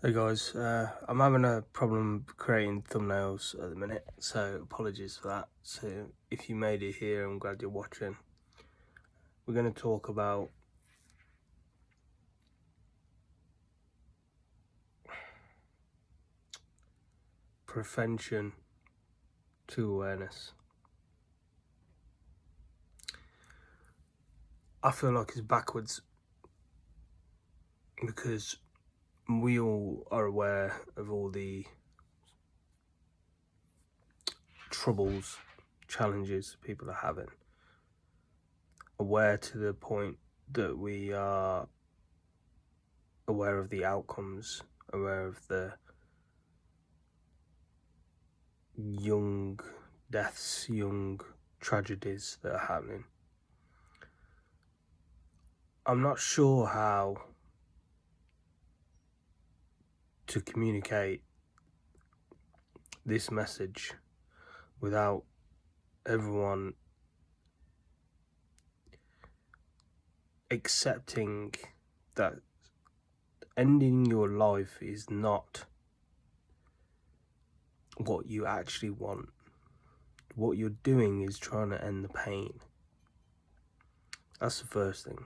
Hey guys, I'm having a problem creating thumbnails at the minute, so apologies for that. So if you made it here, I'm glad you're watching. We're going to talk about prevention to awareness. I feel like it's backwards because we all are aware of all the troubles, challenges people are having. Aware to the point that we are aware of the outcomes, aware of the young deaths, young tragedies that are happening. I'm not sure how to communicate this message without everyone accepting that ending your life is not what you actually want. What you're doing is trying to end the pain. That's the first thing.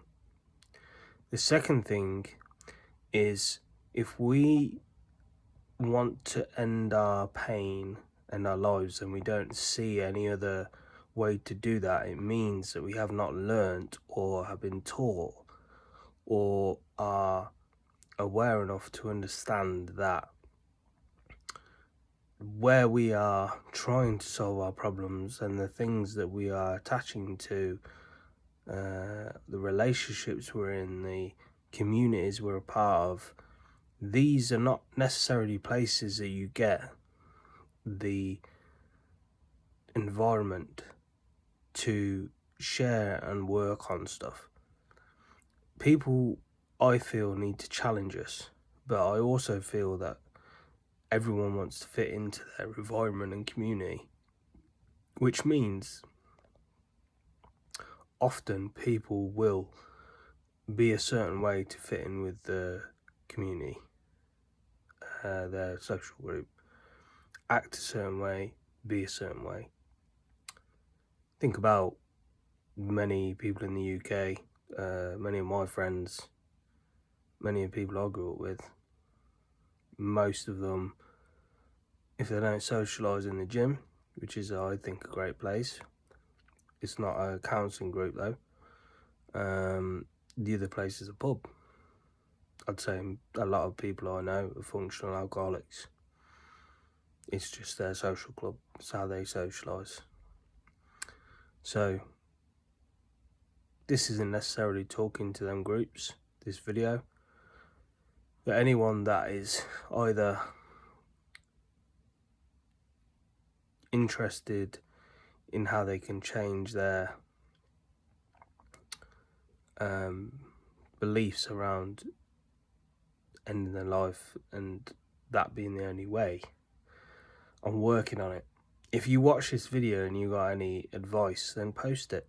The second thing is, if we want to end our pain and our lives and we don't see any other way to do that, it means that we have not learnt or have been taught or are aware enough to understand that where we are trying to solve our problems and the things that we are attaching to, the relationships we're in, the communities we're a part of, these are not necessarily places that you get the environment to share and work on stuff. People, I feel, need to challenge us, but I also feel that everyone wants to fit into their environment and community, which means often people will be a certain way to fit in with the community, their social group, act a certain way, be a certain way. Think about many people in the UK, many of my friends, many of the people I grew up with. Most of them, if they don't socialise in the gym, which is, I think, a great place. It's not a counselling group though. The other place is a pub. I'd say a lot of people I know are functional alcoholics. It's just their social club. It's how they socialise. So this isn't necessarily talking to them groups, this video, but anyone that is either interested in how they can change their beliefs around ending their life and that being the only way, I'm working on it. If you watch this video and you got any advice, then post it.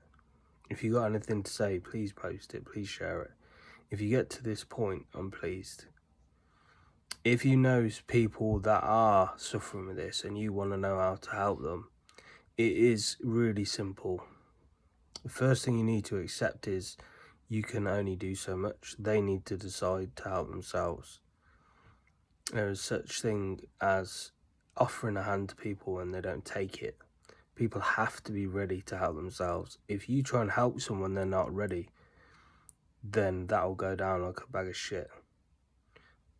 If you got anything to say, please post it, please share it. If you get to this point, I'm pleased. If you know people that are suffering with this and you want to know how to help them, it is really simple. The first thing you need to accept is you can only do so much. They need to decide to help themselves. There is such thing as offering a hand to people when they don't take it. People have to be ready to help themselves. If you try and help someone they're not ready, then that'll go down like a bag of shit.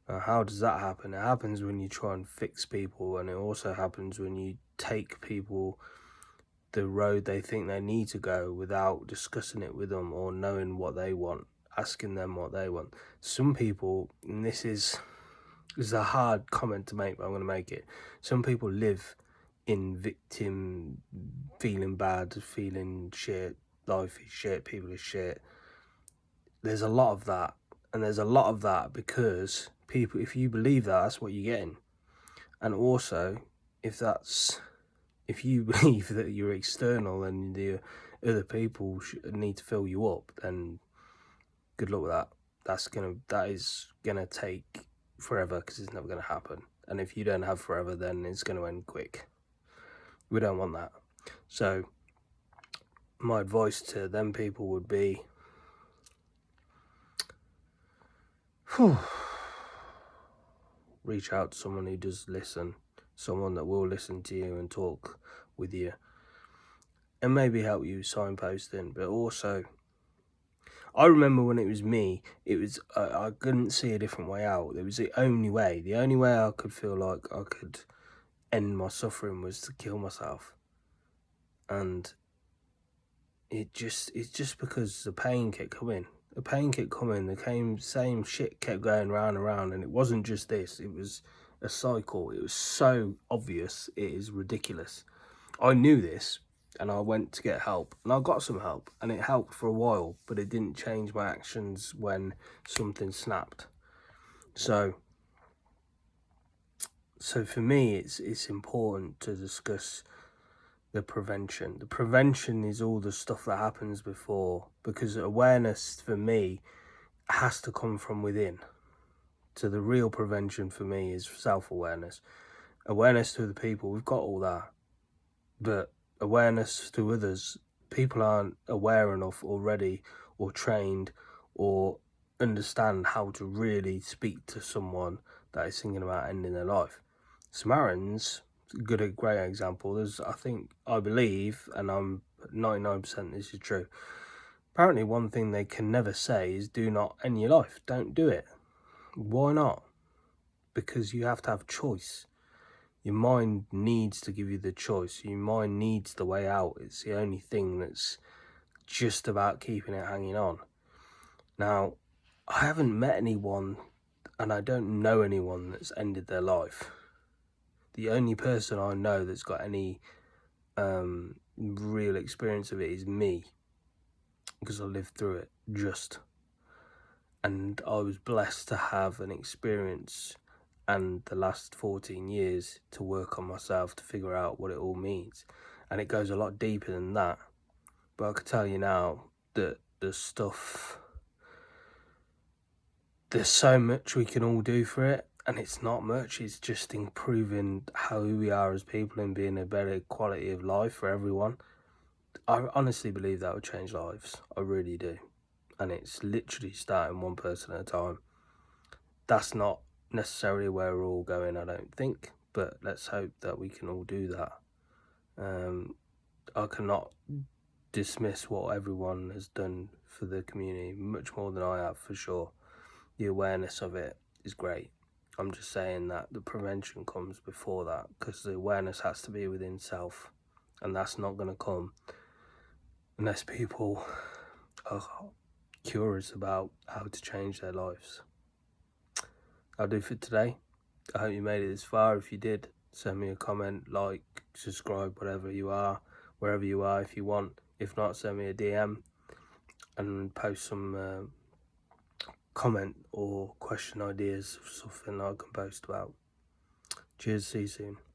Now, how does that happen? It happens when you try and fix people, and it also happens when you take people the road they think they need to go without discussing it with them or knowing what they want, asking them what they want. Some people, and this is a hard comment to make, but I'm going to make it. Some people live in victim, feeling bad, feeling shit, life is shit, people are shit. There's a lot of that, and there's a lot of that because people, if you believe that, that's what you're getting. And also, if you believe that you're external and the other people need to fill you up, then good luck with that. That is gonna take forever, because it's never going to happen. And if you don't have forever, then it's going to end quick. We don't want that. So my advice to them people would be, reach out to someone who does listen, someone that will listen to you and talk with you, and maybe help you signposting. But also, I remember when it was me, it was I couldn't see a different way out. It was the only way. The only way I could feel like I could end my suffering was to kill myself. And it's just because the pain kept coming. The pain kept coming. The same shit kept going round and round. And it wasn't just this. It was a cycle. It was so obvious. It is ridiculous. I knew this. And I went to get help, and I got some help, and it helped for a while, but it didn't change my actions when something snapped. So for me, it's important to discuss the prevention. The prevention is all the stuff that happens before, because awareness for me has to come from within. So the real prevention for me is self-awareness. Awareness to the people, we've got all that, but awareness to others, people aren't aware enough already, or trained, or understand how to really speak to someone that is thinking about ending their life. Samaritans, a great example. I believe, and I'm 99% this is true, apparently one thing they can never say is do not end your life. Don't do it. Why not? Because you have to have choice. Your mind needs to give you the choice. Your mind needs the way out. It's the only thing that's just about keeping it hanging on. Now, I haven't met anyone, and I don't know anyone that's ended their life. The only person I know that's got any real experience of it is me, because I lived through it, and I was blessed to have an experience and the last 14 years to work on myself to figure out what it all means. And it goes a lot deeper than that. But I can tell you now that there's so much we can all do for it. And it's not much, it's just improving who we are as people and being a better quality of life for everyone. I honestly believe that would change lives. I really do. And it's literally starting one person at a time. That's not necessarily where we're all going, I don't think, but let's hope that we can all do that. I cannot dismiss what everyone has done for the community, much more than I have, for sure. The awareness of it is great. I'm just saying that the prevention comes before that, because the awareness has to be within self, and that's not going to come unless people are curious about how to change their lives. I'll do for today. I hope you made it this far. If you did, send me a comment, like, subscribe, whatever you are, wherever you are if you want. If not, send me a DM and post some comment or question ideas of something I can post about. Cheers, see you soon.